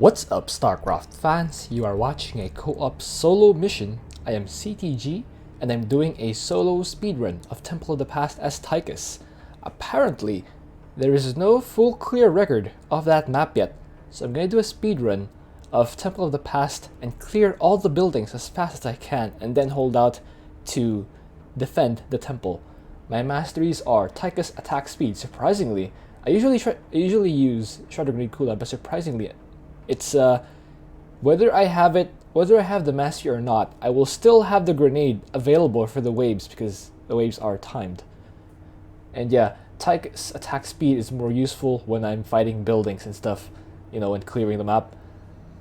What's up, Starcraft fans? You are watching a co-op solo mission. I am CTG, and I'm doing a solo speedrun of Temple of the Past as Tychus. Apparently, there is no full clear record of that map yet, so I'm going to do a speedrun of Temple of the Past and clear all the buildings as fast as I can, and then hold out to defend the temple. My masteries are Tychus attack speed. Surprisingly, I usually use Shadow Grenade cooldown, but surprisingly, it's whether I have the mastery or not, I will still have the grenade available for the waves because the waves are timed. And yeah, Tychus attack speed is more useful when I'm fighting buildings and stuff, when clearing the map.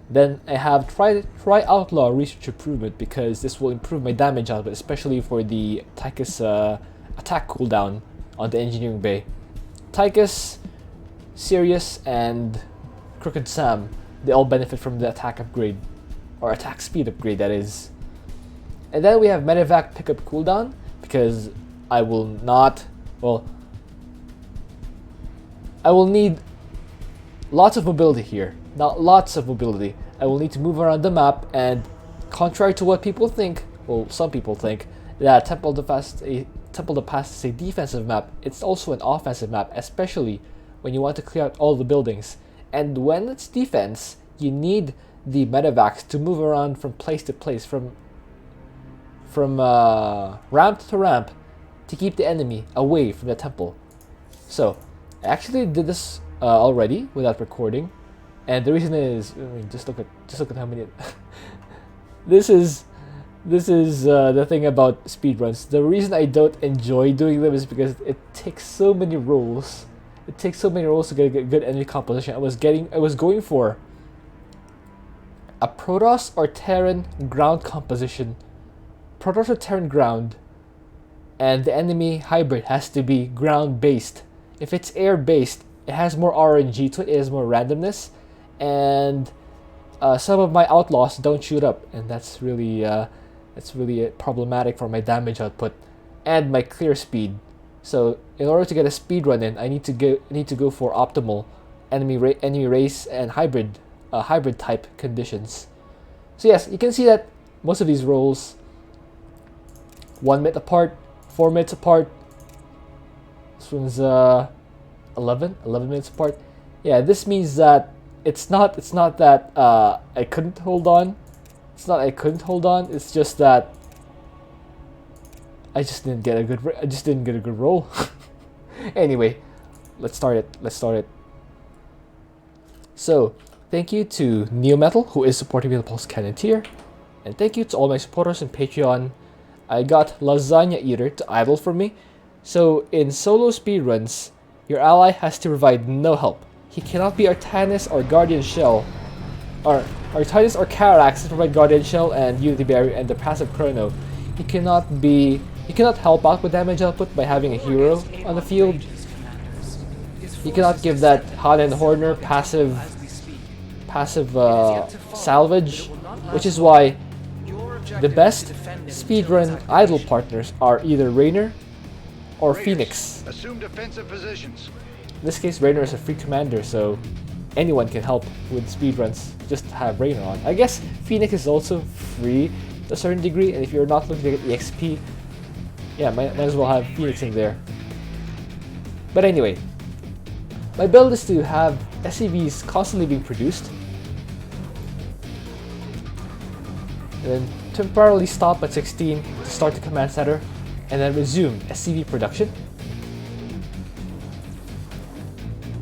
Then I have try outlaw research improvement because this will improve my damage output, especially for the Tychus attack cooldown on the engineering bay. Tychus, Sirius, and Crooked Sam, they all benefit from the attack upgrade, or attack speed upgrade, that is. And then we have medevac pickup cooldown because I will need lots of mobility here. Not lots of mobility. I will need to move around the map, and contrary to what people think, well, some people think, that Temple of the Past is a defensive map, it's also an offensive map, especially when you want to clear out all the buildings. And when it's defense, you need the medevacs to move around from place to place, from ramp to ramp, to keep the enemy away from the temple. So, I actually did this already without recording, and the reason is, just look at how many. This is the thing about speedruns. The reason I don't enjoy doing them is because it takes so many rolls. It takes so many rolls to get a good enemy composition. I was going for a Protoss or Terran ground composition. Protoss or Terran ground, and the enemy hybrid has to be ground based. If it's air based, it has more RNG to it, it has more randomness, and some of my outlaws don't shoot up, and that's really problematic for my damage output and my clear speed. So in order to get a speed run in, I need to go for optimal enemy race and hybrid type conditions. So yes, you can see that most of these rolls 1 minute apart, 4 minutes apart. This one's 11 minutes apart. Yeah, this means that it's not that I couldn't hold on. It's not I couldn't hold on. It's just that I just didn't get a good roll. Anyway, let's start it. So, thank you to Neometal, who is supporting me in the Pulse Cannon tier, and thank you to all my supporters on Patreon. I got Lasagna Eater to idle for me. So, in solo speedruns, your ally has to provide no help. He cannot be Artanis or Guardian Shell, or Artanis or Carax to provide Guardian Shell and Unity Barrier and the passive Chrono. He cannot help out with damage output by having a hero on the field. He cannot give that Haden Horner passive salvage, which is why the best speedrun idle partners are either Raynor or Phoenix. Assume defensive positions. In this case, Raynor is a free commander, so anyone can help with speedruns. Just have Raynor on. I guess Phoenix is also free to a certain degree, and if you're not looking to get EXP, yeah, might as well have Phoenix in there. But anyway, my build is to have SCVs constantly being produced, and then temporarily stop at 16 to start the command center, and then resume SCV production.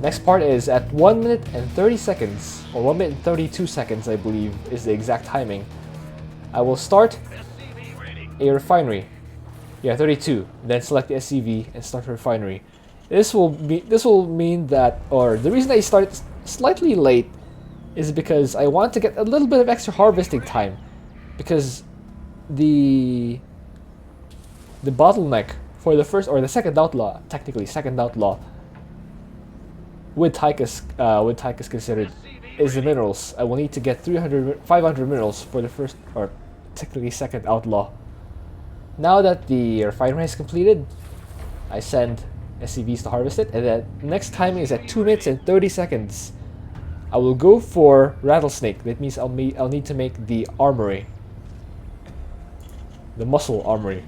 Next part is at 1 minute and 30 seconds, or 1 minute and 32 seconds, I believe is the exact timing. I will start a refinery. Yeah, 32. Then select the SCV and start a refinery. This will mean that, or the reason I started slightly late is because I want to get a little bit of extra harvesting time, because the bottleneck for the first or the second outlaw, technically second outlaw, with Tychus considered, is the minerals. I will need to get 500 minerals for the first, or technically second outlaw. Now that the refinery is completed, I send SCVs to harvest it, and then next timing is at 2 minutes and 30 seconds. I will go for Rattlesnake. That means I'll need to make the armory. The muscle armory.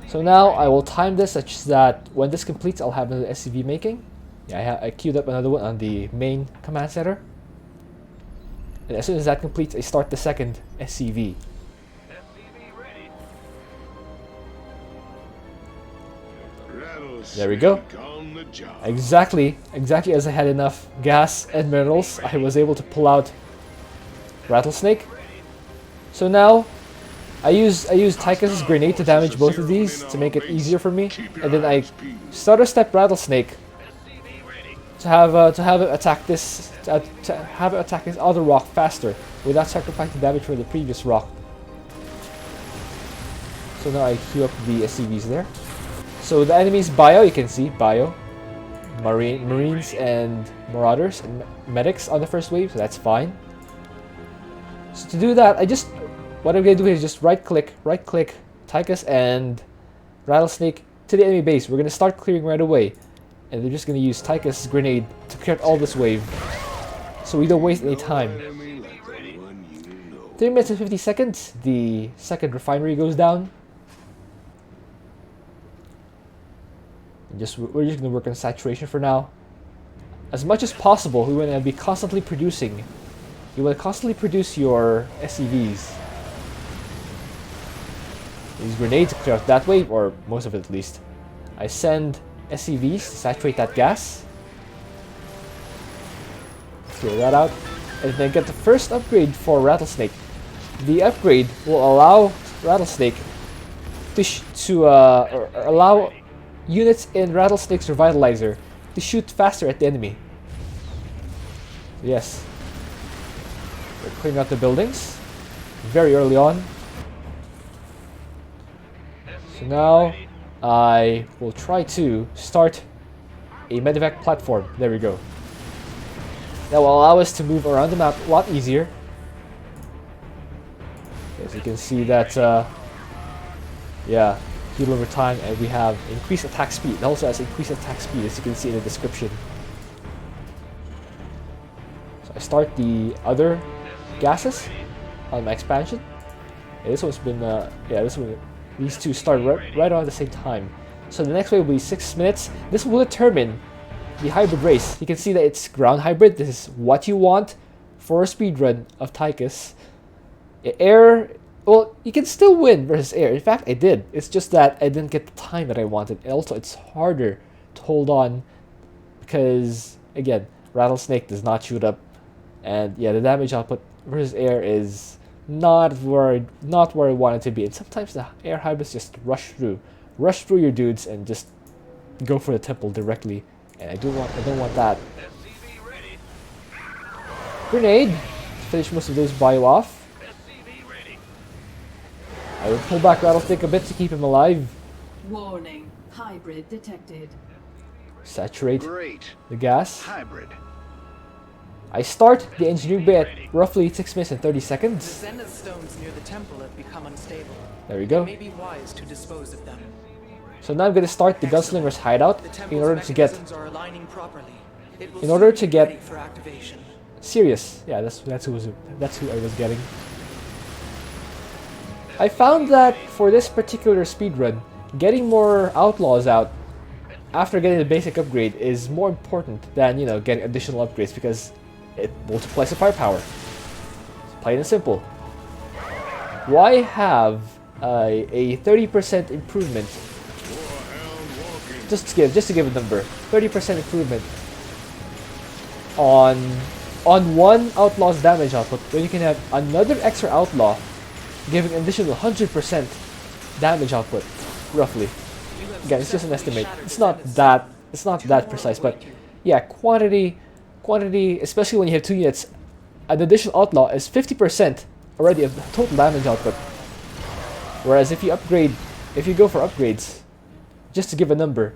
So now I will time this such that when this completes, I'll have another SCV making. Yeah, I queued up another one on the main command center. And as soon as that completes, I start the second SCV. There we go. Exactly as I had enough gas and minerals, I was able to pull out Rattlesnake. So now I use Tychus' grenade to damage both of these to make it easier for me, and then I stutter step Rattlesnake to have it attack this other rock faster without sacrificing damage from the previous rock. So now I queue up the SCVs there. So the enemy's bio, you can see bio, marines and marauders and medics on the first wave, so that's fine. So to do that, what I'm gonna do is just right click Tychus and Rattlesnake to the enemy base. We're gonna start clearing right away, and they're just gonna use Tychus' grenade to clear out all this wave, so we don't waste any time. 3 minutes and 50 seconds. The second refinery goes down. We're just gonna work on saturation for now. As much as possible, we wanna be constantly producing. You wanna constantly produce your SCVs. Use grenades to clear out that wave, or most of it at least. I send SCVs to saturate that gas. Clear that out. And then get the first upgrade for Rattlesnake. The upgrade will allow Rattlesnake to allow units in Rattlesnake's Revitalizer to shoot faster at the enemy. Yes. We're clearing out the buildings very early on. So now I will try to start a medevac platform. There we go. That will allow us to move around the map a lot easier. As you can see that, yeah, heal over time, and we have increased attack speed. It also has increased attack speed, as you can see in the description. So I start the other gases on my expansion. Yeah, this one's been, these two start right on at the same time. So the next wave will be 6 minutes. This will determine the hybrid race. You can see that it's ground hybrid. This is what you want for a speedrun of Tychus. Air, well, you can still win versus air. In fact, I did. It's just that I didn't get the time that I wanted. And also, it's harder to hold on because, again, Rattlesnake does not shoot up. And yeah, the damage output versus air is not where I want it to be. And sometimes the air hybrids just rush through your dudes and just go for the temple directly. And I don't want that. Grenade. Finish most of those bio off. I will pull back Rattlesnake a bit to keep him alive. Warning, hybrid detected. Saturate the gas. Hybrid. I start the engineering bay at roughly 6 minutes and 30 seconds. The zenith stones near the temple have become unstable. There we go. It may be wise to dispose of them. So now I'm going to start the gunslinger's hideout in order to get for activation. serious. Yeah, that's who I was getting. I found that for this particular speedrun, getting more outlaws out after getting the basic upgrade is more important than, you know, getting additional upgrades because it multiplies the firepower. It's plain and simple. Why have a 30% improvement? Just to give a number, 30% improvement on one outlaw's damage output when you can have another extra outlaw giving an additional 100% damage output, roughly. Again, it's just an estimate. It's not that precise, but yeah, quantity, especially when you have 2 units, an additional outlaw is 50% already of the total damage output. Whereas if you go for upgrades, just to give a number,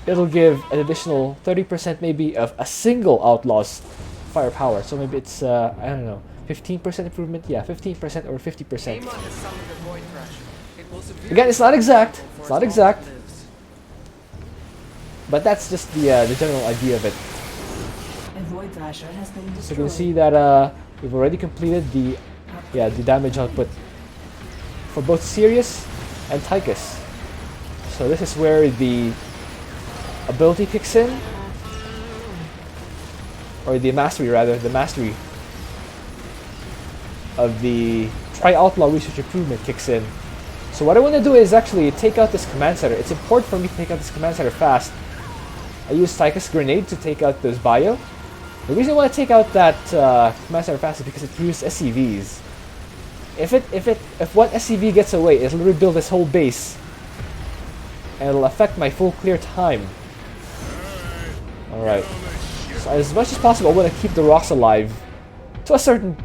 it'll give an additional 30% maybe of a single outlaw's firepower. So maybe it's I don't know, 15% improvement. Yeah, 15% or 50%. Again, it's not exact. It's not exact. But that's just the general idea of it. Void Thrasher has been So you destroyed. can see that we've already completed the damage output for both Sirius and Tychus. So this is where the ability kicks in, or the mastery rather, the mastery of the Tri-Outlaw Research Improvement kicks in. So what I want to do is actually take out this command center. It's important for me to take out this command center fast. I use Tychus Grenade to take out those bio. The reason I want to take out that command center fast is because it uses SCVs. If one SCV gets away, it'll rebuild this whole base, and it'll affect my full clear time. All right. So as much as possible, I want to keep the rocks alive to a certain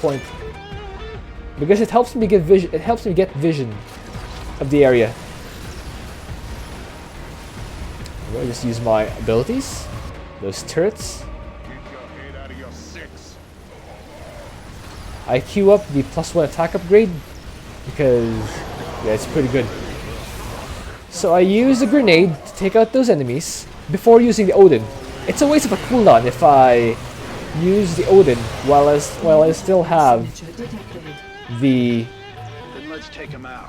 point, because it helps me get vision. It helps me get vision of the area. I'm going to just use my abilities, those turrets. I queue up the +1 attack upgrade because it's pretty good. So I use a grenade to take out those enemies before using the Odin. It's a waste of a cooldown if I use the Odin while I still have the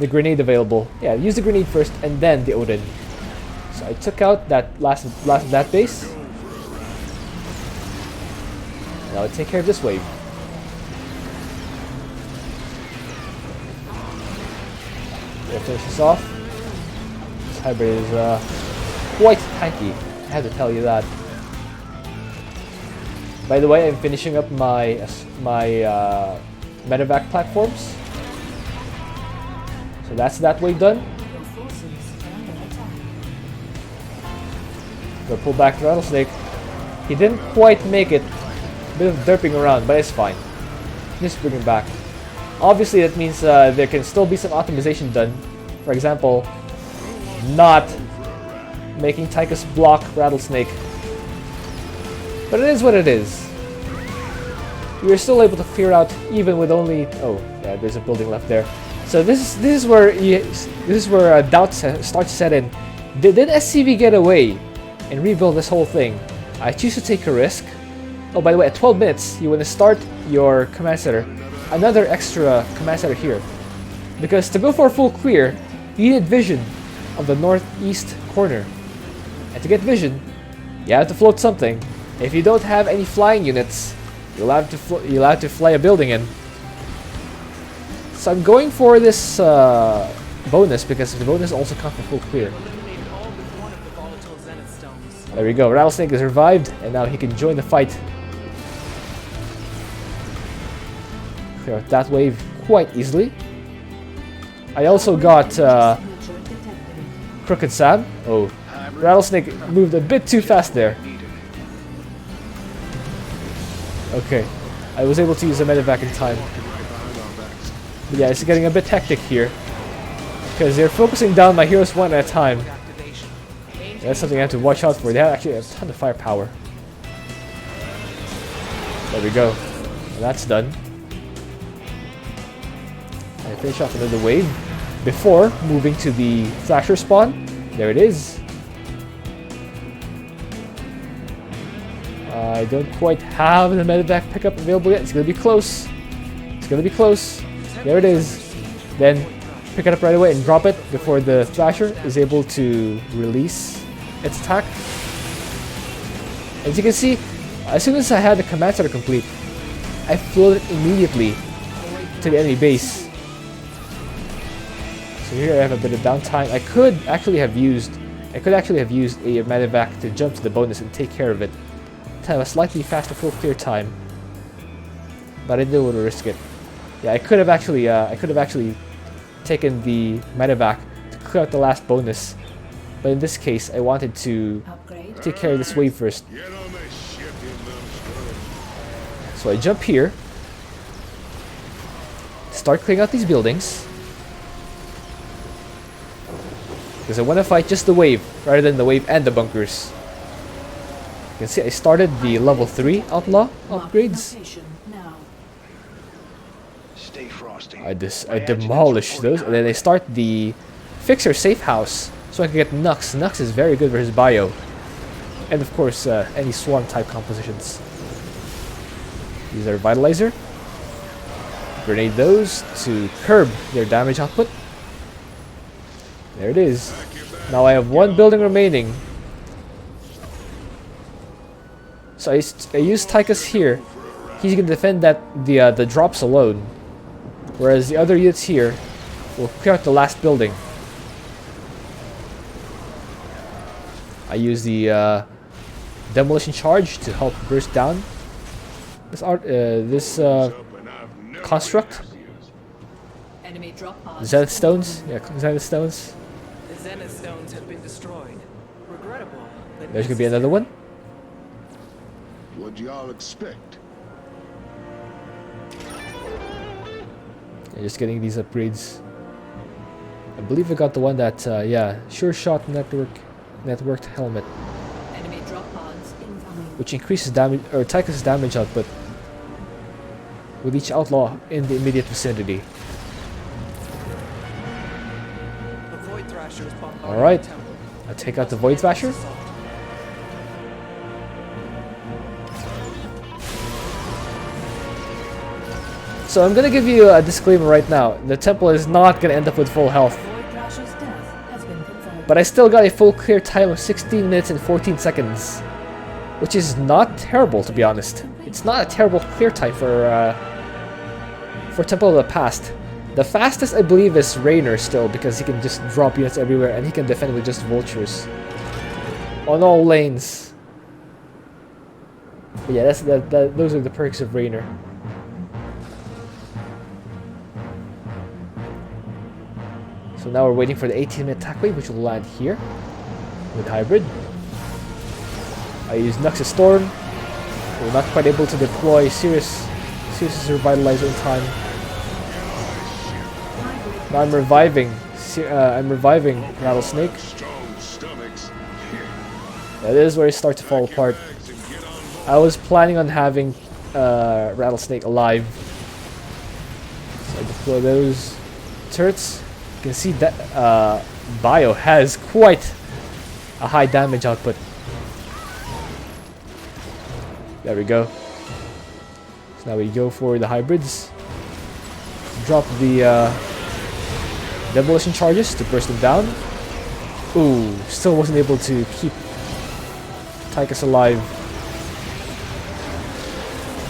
grenade available. Yeah, use the grenade first and then the Odin. So I took out that last of that base. Now I'll take care of this wave. We'll finish this off. This hybrid is quite tanky, I have to tell you that. By the way, I'm finishing up my medevac platforms. So that's that wave done. Gonna pull back the Rattlesnake. He didn't quite make it. A bit of derping around, but it's fine. Just bring him back. Obviously, that means there can still be some optimization done. For example, not making Tychus block Rattlesnake. But it is what it is. We are still able to clear out even with only... Oh, yeah, there's a building left there. So this is where doubts start to set in. Did SCV get away and rebuild this whole thing? I choose to take a risk. Oh, by the way, at 12 minutes, you want to start your command center. Another extra command center here. Because to go for a full clear, you need vision of the northeast corner. And to get vision, you have to float something. If you don't have any flying units, you'll have to fly a building in. So I'm going for this bonus because the bonus also counts for full clear. There we go. Rattlesnake is revived, and now he can join the fight. Clear out that wave quite easily. I also got Crooked Sam. Oh, Rattlesnake moved a bit too fast there. Okay, I was able to use a medevac in time. But yeah, it's getting a bit hectic here, because they're focusing down my heroes one at a time. That's something I have to watch out for. They have actually a ton of firepower. There we go. And that's done. I finish off another wave before moving to the Thrasher spawn. There it is. I don't quite have the medevac pickup available yet. It's gonna be close. It's gonna be close. There it is. Then pick it up right away and drop it before the Thrasher is able to release its attack. As you can see, as soon as I had the command center complete, I floated immediately to the enemy base. So here I have a bit of downtime. I could actually have used a medevac to jump to the bonus and take care of it, to have a slightly faster full clear time. But I didn't want to risk it. Yeah, I could have actually taken the medevac to clear out the last bonus. But in this case, I wanted to take care of this wave first. So I jump here, start clearing out these buildings, because I want to fight just the wave rather than the wave and the bunkers. You can see I started the level 3 outlaw upgrades. I demolish those, and then I start the fixer safe house so I can get Nux. Nux is very good for his bio, and of course any swarm type compositions. Use our Vitalizer. Grenade those to curb their damage output. There it is. Now I have one building remaining. So I use Tychus here. He's gonna defend the drops alone, whereas the other units here will clear out the last building. I use the demolition charge to help burst down this construct. Enemy drop pods. Zenith stones, yeah, Zenith stones. The Zenith stones have been destroyed. Regrettable, but There's gonna be another one. What'd y'all expect? Yeah, just getting these upgrades. I believe I got the one that, yeah, sure shot networked helmet, Enemy drop pods incoming. which increases damage or Tychus' damage output with each outlaw in the immediate vicinity. The Void Thrasher is bombarding All right, the temple. I take out the Void Thrasher. So I'm gonna give you a disclaimer right now. The temple is not gonna end up with full health. Void Thrasher's death has been confirmed. But I still got a full clear time of 16 minutes and 14 seconds. Which is not terrible, to be honest. It's not a terrible clear time for Temple of the Past. The fastest, I believe, is Raynor still, because he can just drop units everywhere and he can defend with just vultures. On all lanes. But yeah, those are the perks of Raynor. So now we're waiting for the 18-minute attack wave, which will land here with Hybrid. I use Nux's Storm. We're not quite able to deploy Sirius' Revitalizer in time. Now I'm reviving Rattlesnake. That is where it starts to fall apart. I was planning on having Rattlesnake alive. So I deploy those turrets. You can see that Bio has quite a high damage output. There we go. So now we go for the hybrids. Drop the demolition charges to burst them down. Ooh, still wasn't able to keep Tychus alive.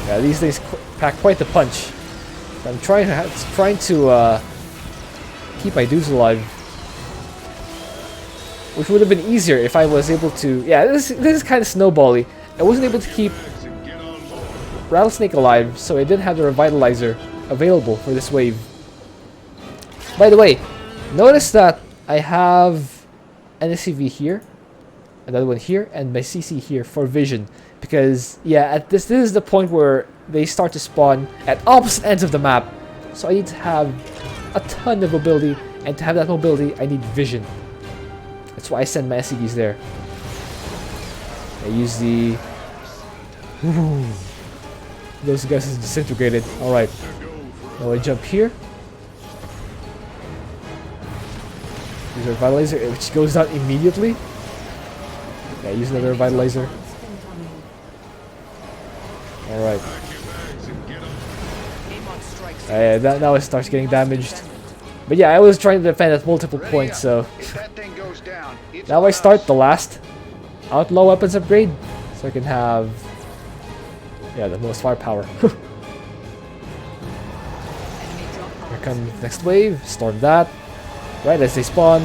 Yeah, these things pack quite the punch. I'm trying to keep my dudes alive, which would have been easier if I was able to. Yeah, this is kind of snowbally. I wasn't able to keep Rattlesnake alive, so I didn't have the Revitalizer available for this wave. By the way, notice that I have an SCV here, another one here, and my CC here for vision, because yeah, at this is the point where they start to spawn at opposite ends of the map. So I need to have a ton of mobility, and to have that mobility, I need vision. That's why I send my SCVs there. I use the. Ooh, those guys is disintegrated. All right. Now I jump here. Use our Revitalizer, which goes down immediately. Yeah, use another Revitalizer. All right. Now it starts getting damaged. But yeah, I was trying to defend at multiple points, so now I start the last outlaw weapons upgrade, so I can have the most firepower. Here comes the next wave. Storm that right as they spawn.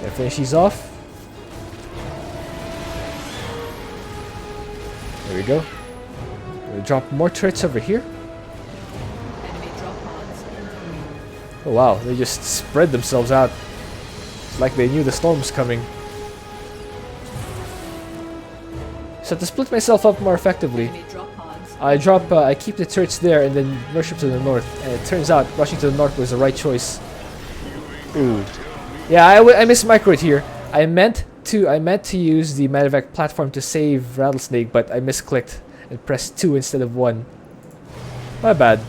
Yeah, finish these off. There we go. We'll drop more turrets over here. Oh wow, they just spread themselves out. It's like they knew the storm was coming. So to split myself up more effectively, I keep the turrets there and then rush up to the north. And it turns out rushing to the north was the right choice. Ooh. Yeah, I mismicroed here. I meant to use the medevac platform to save Rattlesnake, but I misclicked and pressed 2 instead of 1. My bad.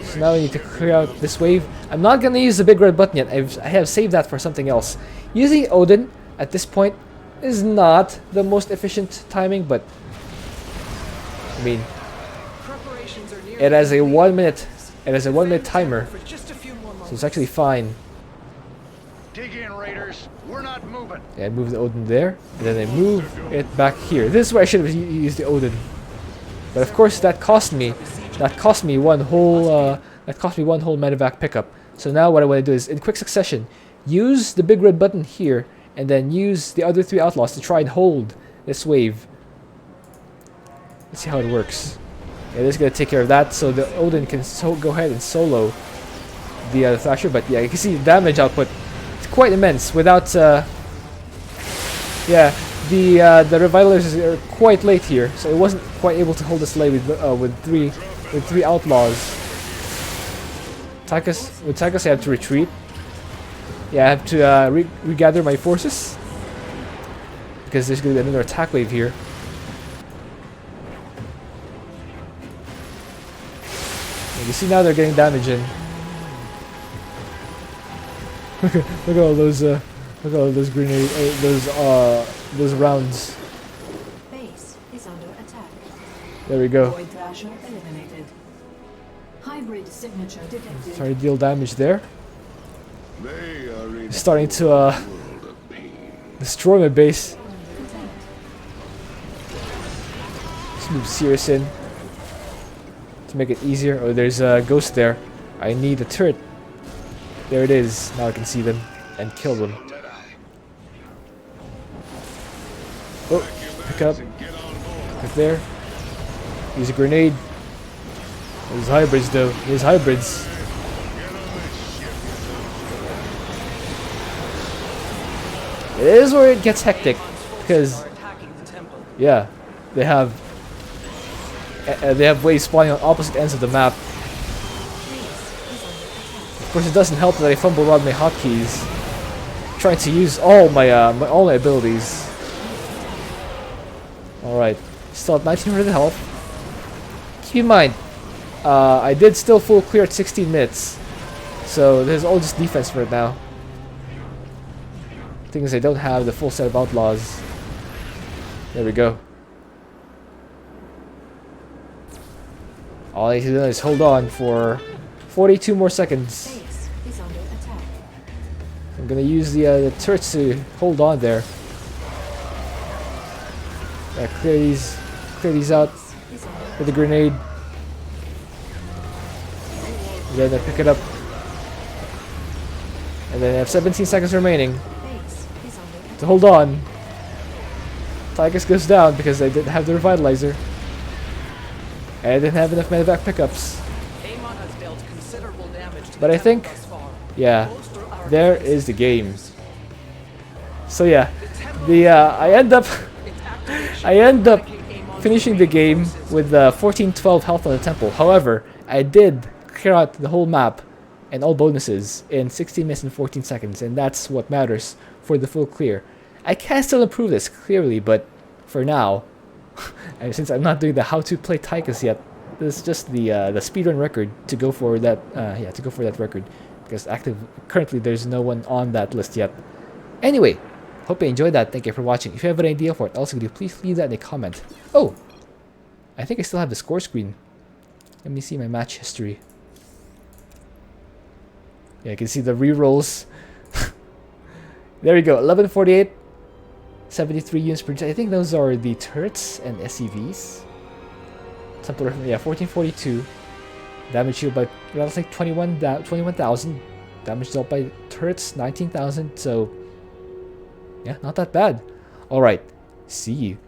So So now we need to clear out this wave. I'm not gonna use the big red button yet. I have saved that for something else. Using Odin at this point is not the most efficient timing, but I mean, Preparations are near. it has a 1 minute. It has a 1 minute timer, For just a few more so moments. it's actually fine. Dig in, Raiders. We're not moving. Yeah, I move the Odin there, and then I move it back here. This is where I should have used the Odin, but of course that cost me. That cost me one whole. That cost me one whole medevac pickup. So now what I want to do is, in quick succession, use the big red button here, and then use the other 3 outlaws to try and hold this wave. Let's see how it works. Yeah, this is gonna take care of that, so the Odin can go ahead and solo the Thrasher. But yeah, you can see the damage output. It's quite immense. Without, yeah, the Revitalizers are quite late here, so it wasn't quite able to hold this lane with three outlaws. Tychus, with Tychus, I have to retreat. Yeah, I have to regather my forces because there's gonna be another attack wave here. You see now they're getting damage in. Look at all those grenade, those rounds. Base is under attack. There we go. Void Thrasher eliminated. Hybrid signature detected. Trying to deal damage there. They are in Starting to world of pain. destroy my base. Let's move Sirius in to make it easier. Oh, there's a ghost there. I need a turret. There it is. Now I can see them and kill them. Oh, pick up. Pick there. Use a grenade. There's hybrids though. There's hybrids. It is where it gets hectic because Are attacking the temple. yeah, they have waves spawning on opposite ends of the map. Of course, it doesn't help that I fumble around my hotkeys, trying to use all my all my abilities. All right, still at 1900 health. Keep in mind, I did still full clear at 16 minutes, so there's all just defense for it now. Thing is, I don't have the full set of outlaws. There we go. All I need to do is hold on for 42 more seconds. Base is under attack. I'm gonna use the turrets to hold on there. Clear these out Is under with a grenade. And then I pick it up. And then I have 17 seconds remaining base is under attack. to hold on. Tychus goes down because I didn't have the revitalizer. And I didn't have enough medevac pickups. Amon has dealt considerable damage to the But I temple think, thus far. yeah, Bolster our there defenses. is the game. So yeah, The temple the I end up its activation I end up breaking Amon's finishing the game forces. with 1412 health on the temple. However, I did clear out the whole map and all bonuses in 16 minutes and 14 seconds, and that's what matters for the full clear. I can still improve this clearly, but for now, and since I'm not doing the how to play Tychus yet, this is just the speedrun record to go for that. Yeah, to go for that record, because currently there's no one on that list yet. Anyway, hope you enjoyed that. Thank you for watching. If you have an idea for what else you do, please leave that in a comment. Oh, I think I still have the score screen. Let me see my match history. Yeah, I can see the rerolls. There we go. 1148. 73 units per. I think those are the turrets and SCVs. Temple, yeah, 1442. Damage shield by that's like 21,000. Damage dealt by turrets 19,000. So yeah, not that bad. All right, see you